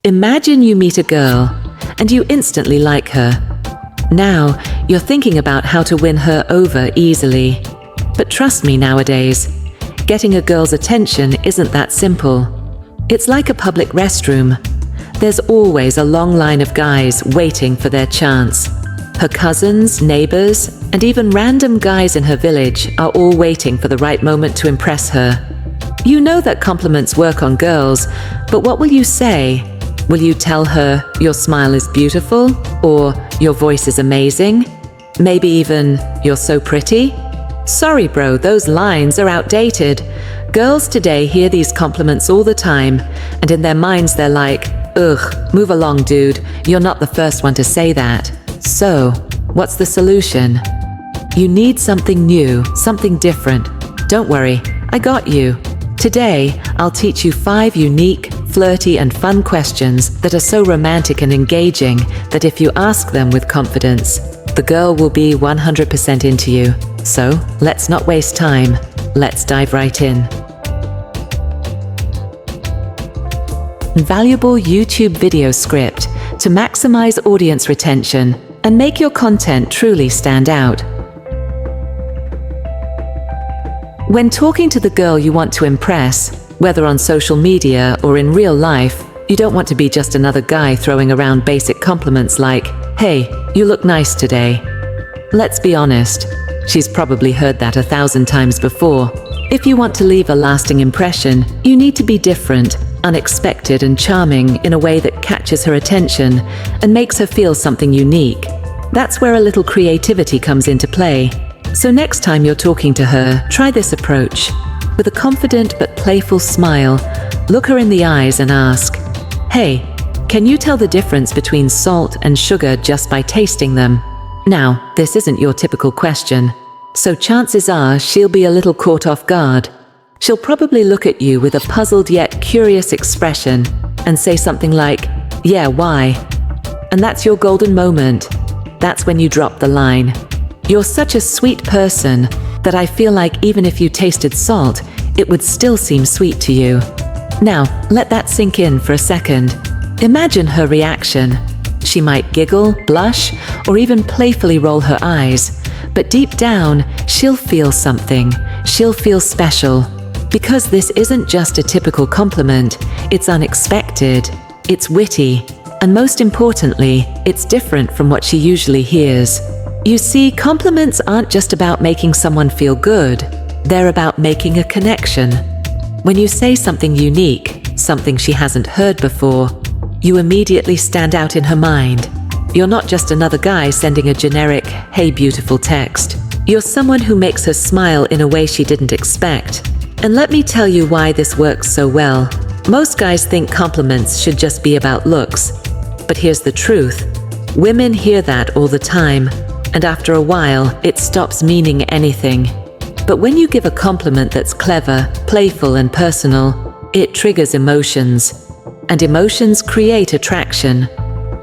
Imagine you meet a girl and you instantly like her. Now, you're thinking about how to win her over easily. But trust me nowadays, getting a girl's attention isn't that simple. It's like a public restroom. There's always a long line of guys waiting for their chance. Her cousins, neighbors, and even random guys in her village are all waiting for the right moment to impress her. You know that compliments work on girls, but what will you say? Will you tell her your smile is beautiful, or your voice is amazing? Maybe even, you're so pretty? Sorry bro, those lines are outdated. Girls today hear these compliments all the time, and in their minds they're like, ugh, move along dude, you're not the first one to say that. So, what's the solution? You need something new, something different. Don't worry, I got you. Today, I'll teach you 5 unique, flirty and fun questions that are so romantic and engaging that if you ask them with confidence, the girl will be 100% into you. So, let's not waste time. Let's dive right in. Valuable YouTube video script to maximize audience retention and make your content truly stand out. When talking to the girl you want to impress, whether on social media or in real life, you don't want to be just another guy throwing around basic compliments like, hey, you look nice today. Let's be honest, she's probably heard that 1,000 times before. If you want to leave a lasting impression, you need to be different, unexpected and charming in a way that catches her attention and makes her feel something unique. That's where a little creativity comes into play. So next time you're talking to her, try this approach. With a confident but playful smile, look her in the eyes and ask, hey, can you tell the difference between salt and sugar just by tasting them? Now, this isn't your typical question, so chances are she'll be a little caught off guard. She'll probably look at you with a puzzled yet curious expression and say something like, yeah, why? And that's your golden moment. That's when you drop the line. You're such a sweet person that I feel like even if you tasted salt, it would still seem sweet to you. Now, let that sink in for a second. Imagine her reaction. She might giggle, blush, or even playfully roll her eyes. But deep down, she'll feel something. She'll feel special. Because this isn't just a typical compliment, it's unexpected, it's witty, and most importantly, it's different from what she usually hears. You see, compliments aren't just about making someone feel good, they're about making a connection. When you say something unique, something she hasn't heard before, you immediately stand out in her mind. You're not just another guy sending a generic, hey beautiful text. You're someone who makes her smile in a way she didn't expect. And let me tell you why this works so well. Most guys think compliments should just be about looks. But here's the truth. Women hear that all the time. And after a while, it stops meaning anything. But when you give a compliment that's clever, playful, and personal, it triggers emotions. And emotions create attraction.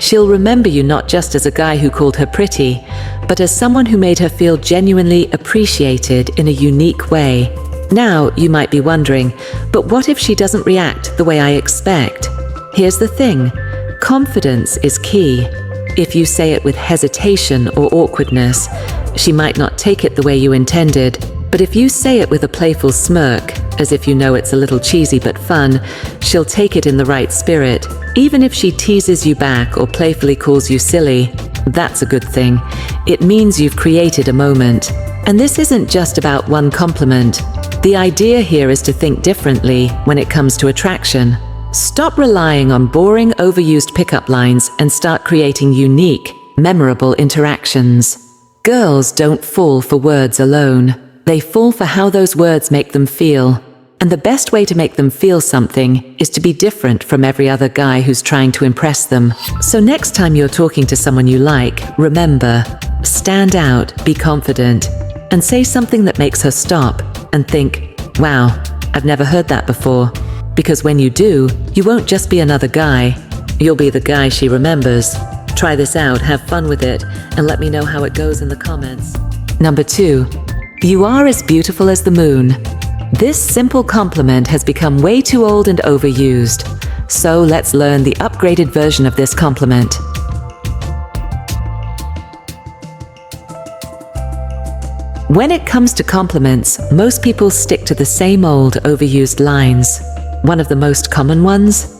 She'll remember you not just as a guy who called her pretty, but as someone who made her feel genuinely appreciated in a unique way. Now, you might be wondering, but what if she doesn't react the way I expect? Here's the thing. Confidence is key. If you say it with hesitation or awkwardness, she might not take it the way you intended. But if you say it with a playful smirk, as if you know it's a little cheesy but fun, she'll take it in the right spirit. Even if she teases you back or playfully calls you silly, that's a good thing. It means you've created a moment. And this isn't just about one compliment. The idea here is to think differently when it comes to attraction. Stop relying on boring, overused pickup lines and start creating unique, memorable interactions. Girls don't fall for words alone. They fall for how those words make them feel. And the best way to make them feel something is to be different from every other guy who's trying to impress them. So next time you're talking to someone you like, remember, stand out, be confident, and say something that makes her stop and think, wow, I've never heard that before. Because when you do, you won't just be another guy, you'll be the guy she remembers. Try this out, have fun with it, and let me know how it goes in the comments. Number 2, you are as beautiful as the moon. This simple compliment has become way too old and overused. So let's learn the upgraded version of this compliment. When it comes to compliments, most people stick to the same old overused lines. One of the most common ones?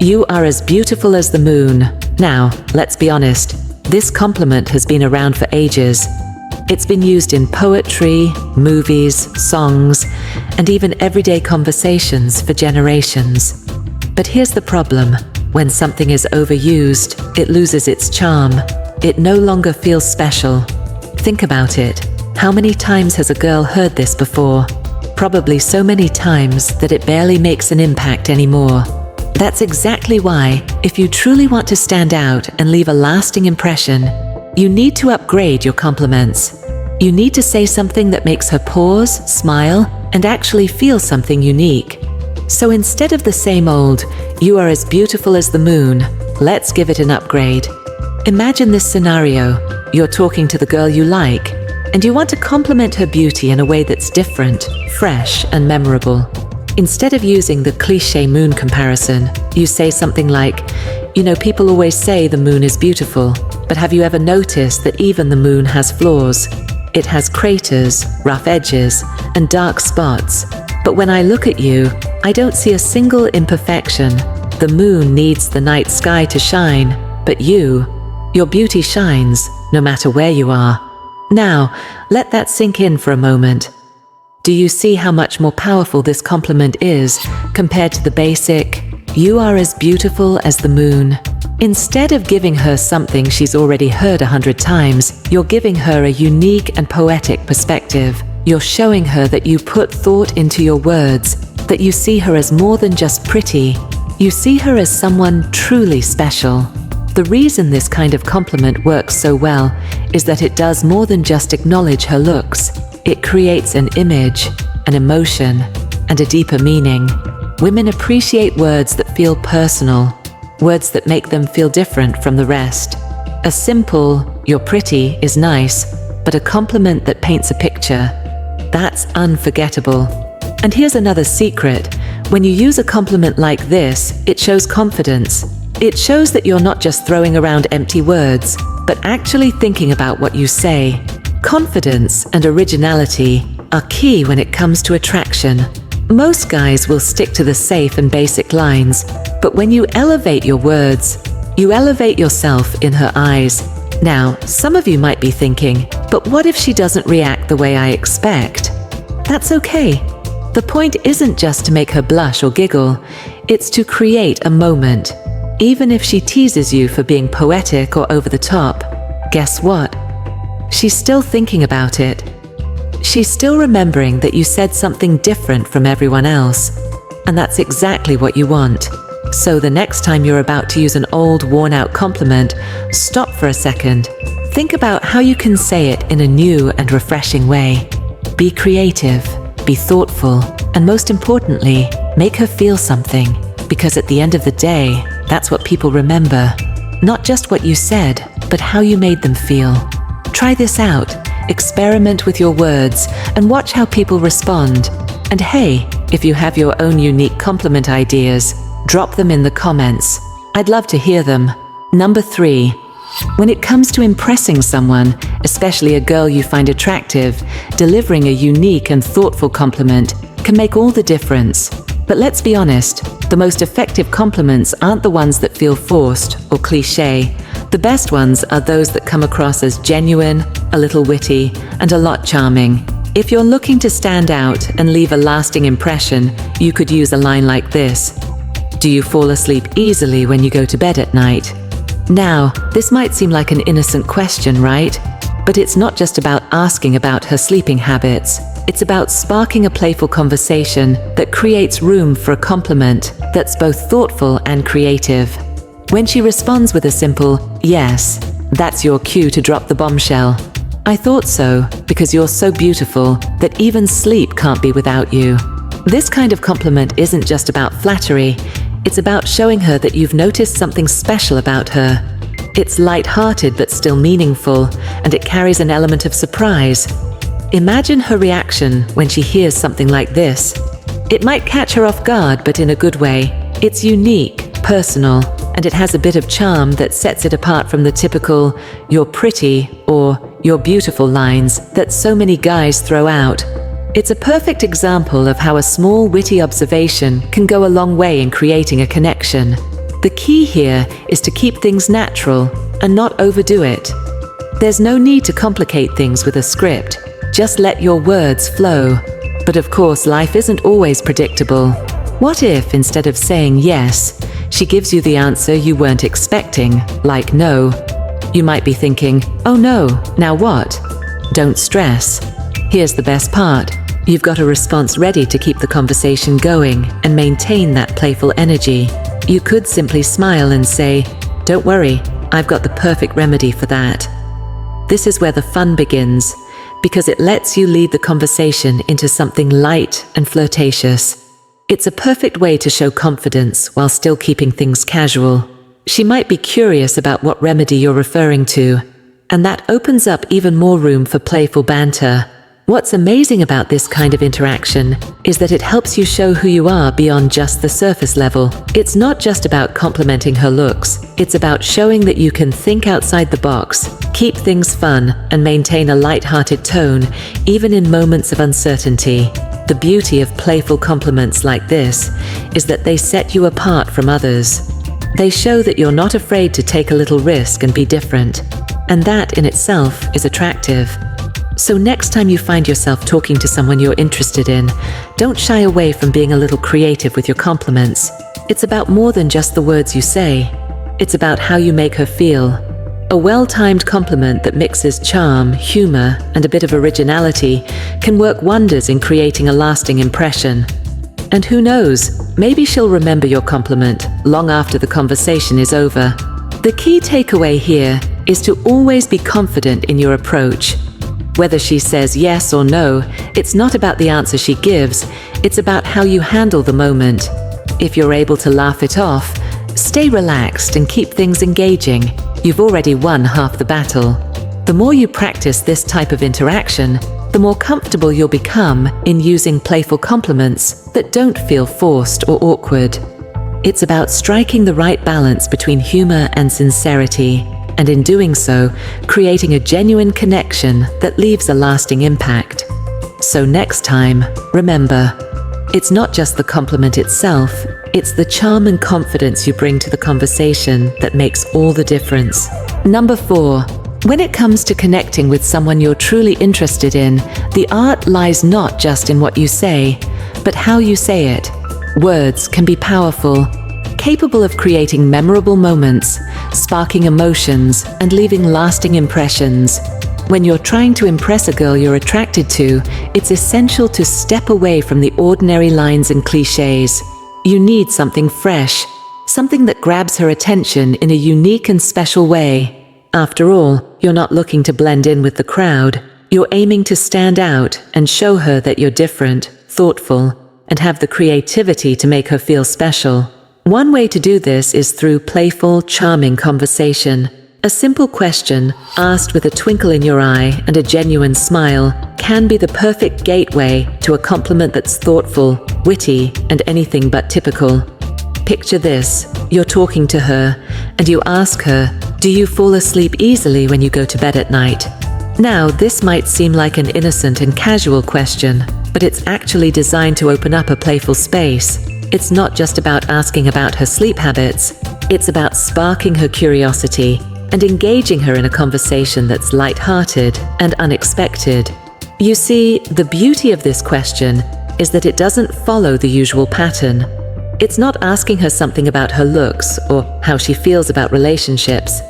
You are as beautiful as the moon. Now, let's be honest, this compliment has been around for ages. It's been used in poetry, movies, songs, and even everyday conversations for generations. But here's the problem. When something is overused, it loses its charm. It no longer feels special. Think about it. How many times has a girl heard this before? Probably so many times that it barely makes an impact anymore. That's exactly why, if you truly want to stand out and leave a lasting impression, you need to upgrade your compliments. You need to say something that makes her pause, smile, and actually feel something unique. So instead of the same old, "You are as beautiful as the moon," let's give it an upgrade. Imagine this scenario. You're talking to the girl you like, and you want to compliment her beauty in a way that's different, fresh, and memorable. Instead of using the cliché moon comparison, you say something like, "You know, people always say the moon is beautiful, but have you ever noticed that even the moon has flaws? It has craters, rough edges, and dark spots. But when I look at you, I don't see a single imperfection. The moon needs the night sky to shine, but your beauty shines, no matter where you are." Now, let that sink in for a moment. Do you see how much more powerful this compliment is compared to the basic, "You are as beautiful as the moon"? Instead of giving her something she's already heard 100 times, you're giving her a unique and poetic perspective. You're showing her that you put thought into your words, that you see her as more than just pretty. You see her as someone truly special. The reason this kind of compliment works so well is that it does more than just acknowledge her looks. It creates an image, an emotion, and a deeper meaning. Women appreciate words that feel personal, words that make them feel different from the rest. A simple, "You're pretty" is nice, but a compliment that paints a picture, that's unforgettable. And here's another secret. When you use a compliment like this, it shows confidence. It shows that you're not just throwing around empty words, but actually thinking about what you say. Confidence and originality are key when it comes to attraction. Most guys will stick to the safe and basic lines, but when you elevate your words, you elevate yourself in her eyes. Now, some of you might be thinking, but what if she doesn't react the way I expect? That's okay. The point isn't just to make her blush or giggle, it's to create a moment. Even if she teases you for being poetic or over the top, guess what? She's still thinking about it. She's still remembering that you said something different from everyone else. And that's exactly what you want. So the next time you're about to use an old, worn-out compliment, stop for a second. Think about how you can say it in a new and refreshing way. Be creative, be thoughtful, and most importantly, make her feel something. Because at the end of the day, that's what people remember. Not just what you said, but how you made them feel. Try this out. Experiment with your words and watch how people respond. And hey, if you have your own unique compliment ideas, drop them in the comments. I'd love to hear them. Number 3. When it comes to impressing someone, especially a girl you find attractive, delivering a unique and thoughtful compliment can make all the difference. But let's be honest, the most effective compliments aren't the ones that feel forced or cliché. The best ones are those that come across as genuine, a little witty, and a lot charming. If you're looking to stand out and leave a lasting impression, you could use a line like this. Do you fall asleep easily when you go to bed at night? Now, this might seem like an innocent question, right? But it's not just about asking about her sleeping habits. It's about sparking a playful conversation that creates room for a compliment that's both thoughtful and creative. When she responds with a simple, "Yes," that's your cue to drop the bombshell. "I thought so, because you're so beautiful that even sleep can't be without you." This kind of compliment isn't just about flattery, it's about showing her that you've noticed something special about her. It's light-hearted but still meaningful, and it carries an element of surprise. Imagine her reaction when she hears something like this. It might catch her off guard, but in a good way. It's unique, personal, and it has a bit of charm that sets it apart from the typical "you're pretty" or "you're beautiful" lines that so many guys throw out. It's a perfect example of how a small, witty observation can go a long way in creating a connection. The key here is to keep things natural and not overdo it. There's no need to complicate things with a script. Just let your words flow. But of course, life isn't always predictable. What if, instead of saying yes, she gives you the answer you weren't expecting, like no? You might be thinking, "Oh no, now what?" Don't stress. Here's the best part. You've got a response ready to keep the conversation going and maintain that playful energy. You could simply smile and say, "Don't worry, I've got the perfect remedy for that." This is where the fun begins, because it lets you lead the conversation into something light and flirtatious. It's a perfect way to show confidence while still keeping things casual. She might be curious about what remedy you're referring to, and that opens up even more room for playful banter. What's amazing about this kind of interaction is that it helps you show who you are beyond just the surface level. It's not just about complimenting her looks. It's about showing that you can think outside the box, keep things fun, and maintain a light-hearted tone, even in moments of uncertainty. The beauty of playful compliments like this is that they set you apart from others. They show that you're not afraid to take a little risk and be different, and that in itself is attractive. So next time you find yourself talking to someone you're interested in, don't shy away from being a little creative with your compliments. It's about more than just the words you say. It's about how you make her feel. A well-timed compliment that mixes charm, humor, and a bit of originality can work wonders in creating a lasting impression. And who knows, maybe she'll remember your compliment long after the conversation is over. The key takeaway here is to always be confident in your approach. Whether she says yes or no, it's not about the answer she gives, it's about how you handle the moment. If you're able to laugh it off, stay relaxed and keep things engaging, you've already won half the battle. The more you practice this type of interaction, the more comfortable you'll become in using playful compliments that don't feel forced or awkward. It's about striking the right balance between humor and sincerity, and in doing so, creating a genuine connection that leaves a lasting impact. So next time, remember, it's not just the compliment itself, it's the charm and confidence you bring to the conversation that makes all the difference. Number 4, when it comes to connecting with someone you're truly interested in, the art lies not just in what you say, but how you say it. Words can be powerful, capable of creating memorable moments, sparking emotions, and leaving lasting impressions. When you're trying to impress a girl you're attracted to, it's essential to step away from the ordinary lines and cliches. You need something fresh, something that grabs her attention in a unique and special way. After all, you're not looking to blend in with the crowd. You're aiming to stand out and show her that you're different, thoughtful, and have the creativity to make her feel special. One way to do this is through playful, charming conversation. A simple question, asked with a twinkle in your eye and a genuine smile, can be the perfect gateway to a compliment that's thoughtful, witty, and anything but typical. Picture this, you're talking to her, and you ask her, "Do you fall asleep easily when you go to bed at night?" Now, this might seem like an innocent and casual question, but it's actually designed to open up a playful space. It's not just about asking about her sleep habits, it's about sparking her curiosity and engaging her in a conversation that's light-hearted and unexpected. You see, the beauty of this question is that it doesn't follow the usual pattern. It's not asking her something about her looks or how she feels about relationships.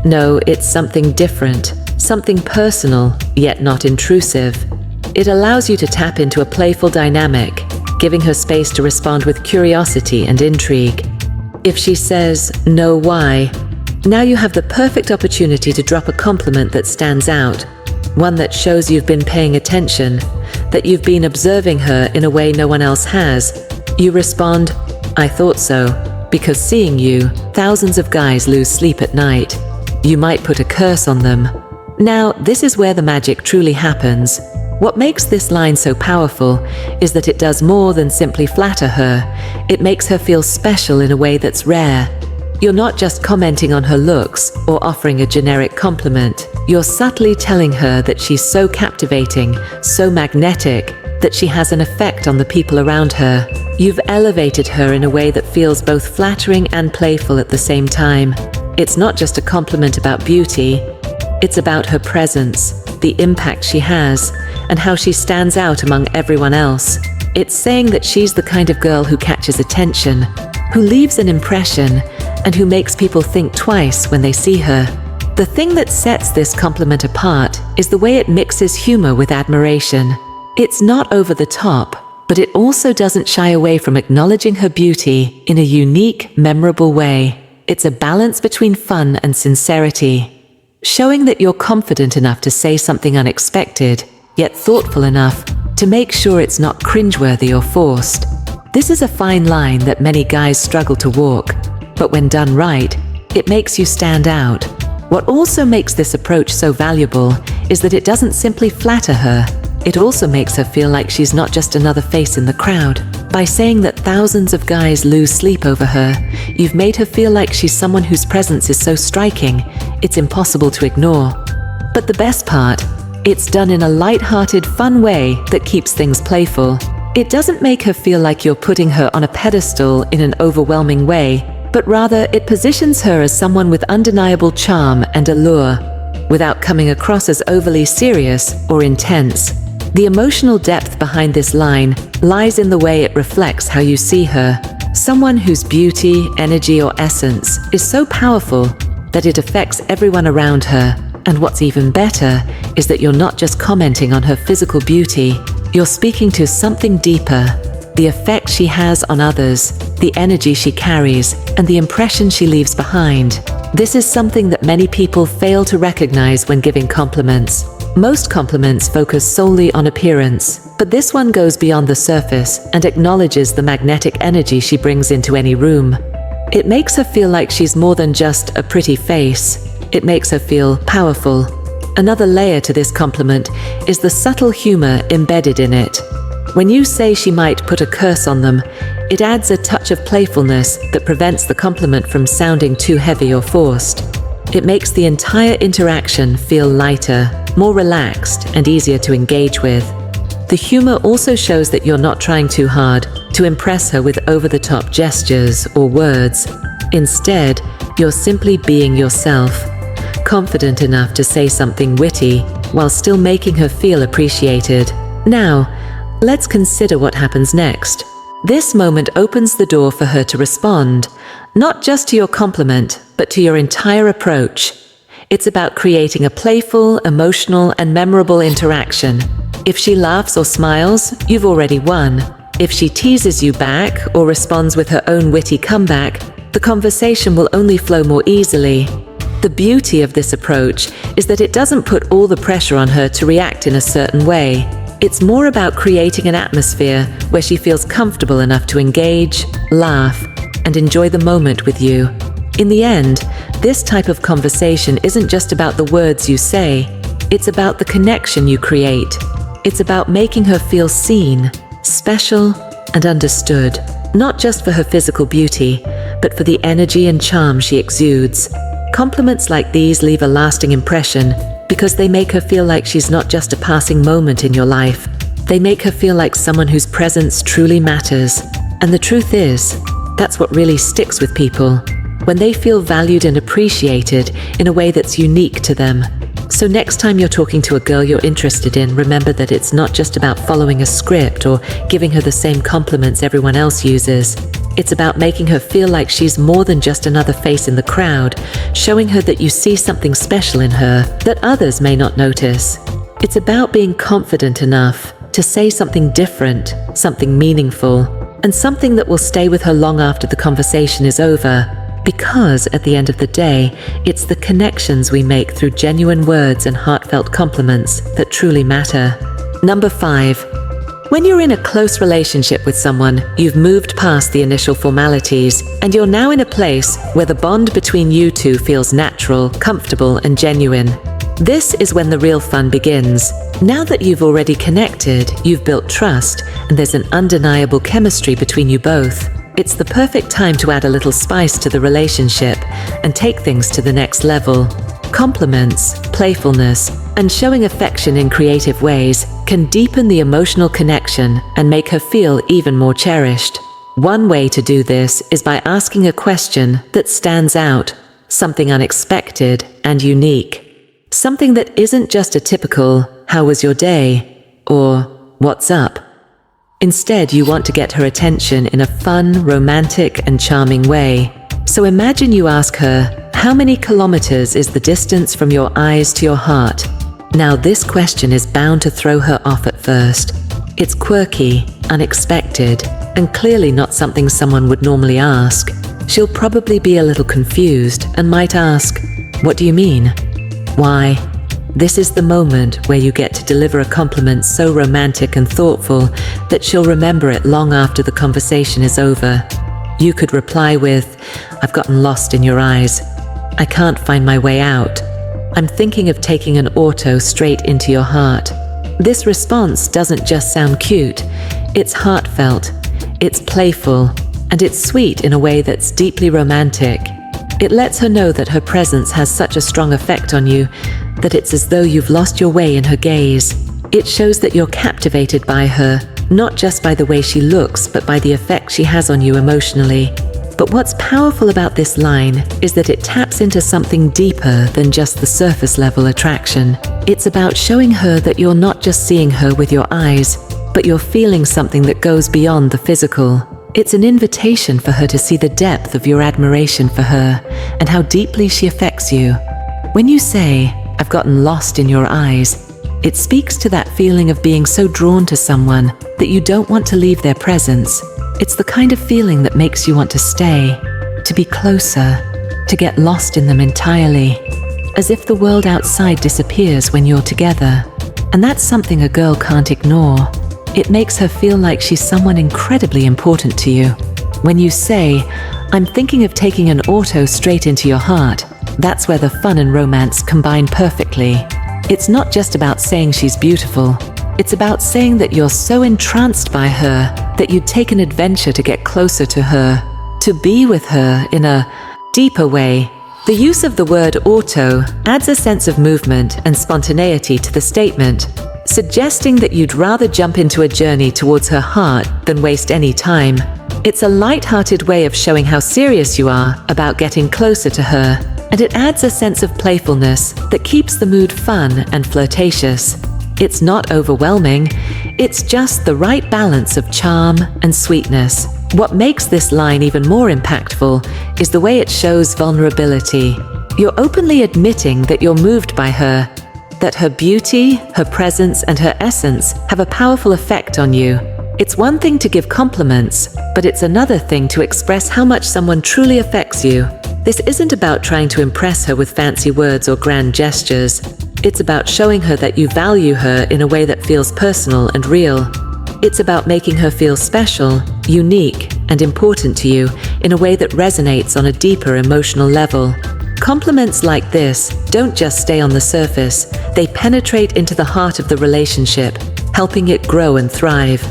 No, it's something different, something personal, yet not intrusive. It allows you to tap into a playful dynamic, giving her space to respond with curiosity and intrigue. If she says, "No, why?" now you have the perfect opportunity to drop a compliment that stands out, one that shows you've been paying attention, that you've been observing her in a way no one else has. You respond, "I thought so," because seeing you, thousands of guys lose sleep at night. You might put a curse on them. Now, this is where the magic truly happens. What makes this line so powerful is that it does more than simply flatter her. It makes her feel special in a way that's rare. You're not just commenting on her looks or offering a generic compliment. You're subtly telling her that she's so captivating, so magnetic, that she has an effect on the people around her. You've elevated her in a way that feels both flattering and playful at the same time. It's not just a compliment about beauty. It's about her presence, the impact she has, and how she stands out among everyone else. It's saying that she's the kind of girl who catches attention, who leaves an impression, and who makes people think twice when they see her. The thing that sets this compliment apart is the way it mixes humor with admiration. It's not over the top, but it also doesn't shy away from acknowledging her beauty in a unique, memorable way. It's a balance between fun and sincerity, showing that you're confident enough to say something unexpected, yet thoughtful enough to make sure it's not cringeworthy or forced. This is a fine line that many guys struggle to walk, but when done right, it makes you stand out. What also makes this approach so valuable is that it doesn't simply flatter her. It also makes her feel like she's not just another face in the crowd. By saying that thousands of guys lose sleep over her, you've made her feel like she's someone whose presence is so striking, it's impossible to ignore. But the best part, it's done in a light-hearted, fun way that keeps things playful. It doesn't make her feel like you're putting her on a pedestal in an overwhelming way, but rather it positions her as someone with undeniable charm and allure, without coming across as overly serious or intense. The emotional depth behind this line lies in the way it reflects how you see her. Someone whose beauty, energy, or essence is so powerful that it affects everyone around her. And what's even better is that you're not just commenting on her physical beauty, you're speaking to something deeper. The effect she has on others, the energy she carries, and the impression she leaves behind. This is something that many people fail to recognize when giving compliments. Most compliments focus solely on appearance, but this one goes beyond the surface and acknowledges the magnetic energy she brings into any room. It makes her feel like she's more than just a pretty face. It makes her feel powerful. Another layer to this compliment is the subtle humor embedded in it. When you say she might put a curse on them, it adds a touch of playfulness that prevents the compliment from sounding too heavy or forced. It makes the entire interaction feel lighter, more relaxed, and easier to engage with. The humor also shows that you're not trying too hard to impress her with over-the-top gestures or words. Instead, you're simply being yourself, confident enough to say something witty while still making her feel appreciated. Now, let's consider what happens next. This moment opens the door for her to respond, not just to your compliment, but to your entire approach. It's about creating a playful, emotional, and memorable interaction. If she laughs or smiles, you've already won. If she teases you back or responds with her own witty comeback, the conversation will only flow more easily. The beauty of this approach is that it doesn't put all the pressure on her to react in a certain way. It's more about creating an atmosphere where she feels comfortable enough to engage, laugh, and enjoy the moment with you. In the end, this type of conversation isn't just about the words you say, it's about the connection you create. It's about making her feel seen, special, and understood, not just for her physical beauty, but for the energy and charm she exudes. Compliments like these leave a lasting impression because they make her feel like she's not just a passing moment in your life. They make her feel like someone whose presence truly matters. And the truth is, that's what really sticks with people, when they feel valued and appreciated in a way that's unique to them. So next time you're talking to a girl you're interested in, remember that it's not just about following a script or giving her the same compliments everyone else uses. It's about making her feel like she's more than just another face in the crowd, showing her that you see something special in her that others may not notice. It's about being confident enough to say something different, something meaningful, and something that will stay with her long after the conversation is over. Because at the end of the day, it's the connections we make through genuine words and heartfelt compliments that truly matter. Number 5. When you're in a close relationship with someone, you've moved past the initial formalities, and you're now in a place where the bond between you two feels natural, comfortable, and genuine. This is when the real fun begins. Now that you've already connected, you've built trust, and there's an undeniable chemistry between you both. It's the perfect time to add a little spice to the relationship and take things to the next level. Compliments, playfulness, and showing affection in creative ways can deepen the emotional connection and make her feel even more cherished. One way to do this is by asking a question that stands out, something unexpected and unique. Something that isn't just a typical, "How was your day?" or "What's up?" Instead, you want to get her attention in a fun, romantic, and charming way. So imagine you ask her, "How many kilometers is the distance from your eyes to your heart?" Now, this question is bound to throw her off at first. It's quirky, unexpected, and clearly not something someone would normally ask. She'll probably be a little confused and might ask, "What do you mean?" Why? This is the moment where you get to deliver a compliment so romantic and thoughtful that she'll remember it long after the conversation is over. You could reply with, "I've gotten lost in your eyes. I can't find my way out. I'm thinking of taking an auto straight into your heart." This response doesn't just sound cute. It's heartfelt, it's playful, and it's sweet in a way that's deeply romantic. It lets her know that her presence has such a strong effect on you that it's as though you've lost your way in her gaze. It shows that you're captivated by her, not just by the way she looks, but by the effect she has on you emotionally. But what's powerful about this line is that it taps into something deeper than just the surface level attraction. It's about showing her that you're not just seeing her with your eyes, but you're feeling something that goes beyond the physical. It's an invitation for her to see the depth of your admiration for her and how deeply she affects you. When you say, "I've gotten lost in your eyes," it speaks to that feeling of being so drawn to someone that you don't want to leave their presence. It's the kind of feeling that makes you want to stay, to be closer, to get lost in them entirely, as if the world outside disappears when you're together. And that's something a girl can't ignore. It makes her feel like she's someone incredibly important to you. When you say, "I'm thinking of taking an auto straight into your heart," that's where the fun and romance combine perfectly. It's not just about saying she's beautiful. It's about saying that you're so entranced by her that you'd take an adventure to get closer to her, to be with her in a deeper way. The use of the word auto adds a sense of movement and spontaneity to the statement, suggesting that you'd rather jump into a journey towards her heart than waste any time. It's a light-hearted way of showing how serious you are about getting closer to her, and it adds a sense of playfulness that keeps the mood fun and flirtatious. It's not overwhelming, it's just the right balance of charm and sweetness. What makes this line even more impactful is the way it shows vulnerability. You're openly admitting that you're moved by her, that her beauty, her presence, and her essence have a powerful effect on you. It's one thing to give compliments, but it's another thing to express how much someone truly affects you. This isn't about trying to impress her with fancy words or grand gestures. It's about showing her that you value her in a way that feels personal and real. It's about making her feel special, unique, and important to you in a way that resonates on a deeper emotional level. Compliments like this don't just stay on the surface, they penetrate into the heart of the relationship, helping it grow and thrive.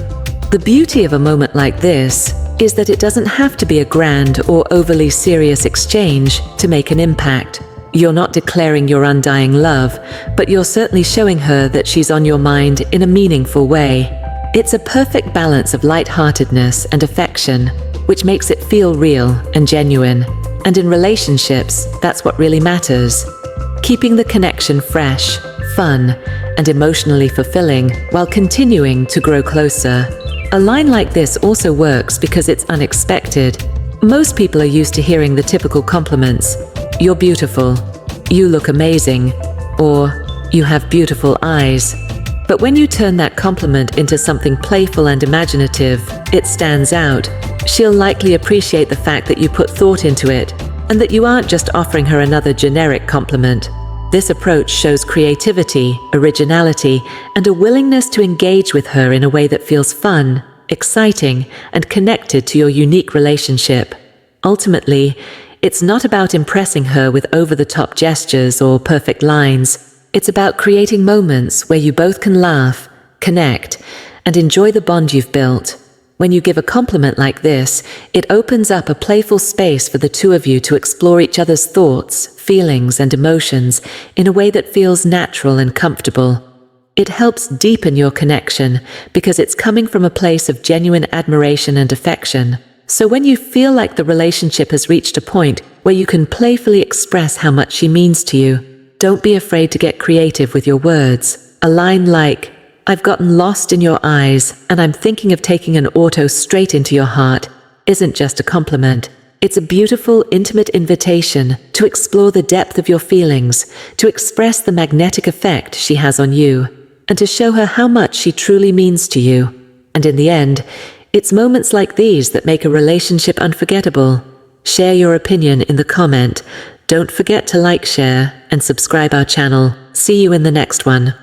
The beauty of a moment like this is that it doesn't have to be a grand or overly serious exchange to make an impact. You're not declaring your undying love, but you're certainly showing her that she's on your mind in a meaningful way. It's a perfect balance of lightheartedness and affection, which makes it feel real and genuine. And in relationships, that's what really matters. Keeping the connection fresh, fun, and emotionally fulfilling while continuing to grow closer. A line like this also works because it's unexpected. Most people are used to hearing the typical compliments, "You're beautiful," "You look amazing," or "You have beautiful eyes." But when you turn that compliment into something playful and imaginative, it stands out. She'll likely appreciate the fact that you put thought into it, and that you aren't just offering her another generic compliment. This approach shows creativity, originality, and a willingness to engage with her in a way that feels fun, exciting, and connected to your unique relationship. Ultimately, it's not about impressing her with over-the-top gestures or perfect lines. It's about creating moments where you both can laugh, connect, and enjoy the bond you've built. When you give a compliment like this, it opens up a playful space for the two of you to explore each other's thoughts, feelings, and emotions in a way that feels natural and comfortable. It helps deepen your connection because it's coming from a place of genuine admiration and affection. So when you feel like the relationship has reached a point where you can playfully express how much she means to you, don't be afraid to get creative with your words. A line like, "I've gotten lost in your eyes, and I'm thinking of taking an auto straight into your heart," isn't just a compliment. It's a beautiful, intimate invitation to explore the depth of your feelings, to express the magnetic effect she has on you, and to show her how much she truly means to you. And in the end, it's moments like these that make a relationship unforgettable. Share your opinion in the comment. Don't forget to like, share, and subscribe our channel. See you in the next one.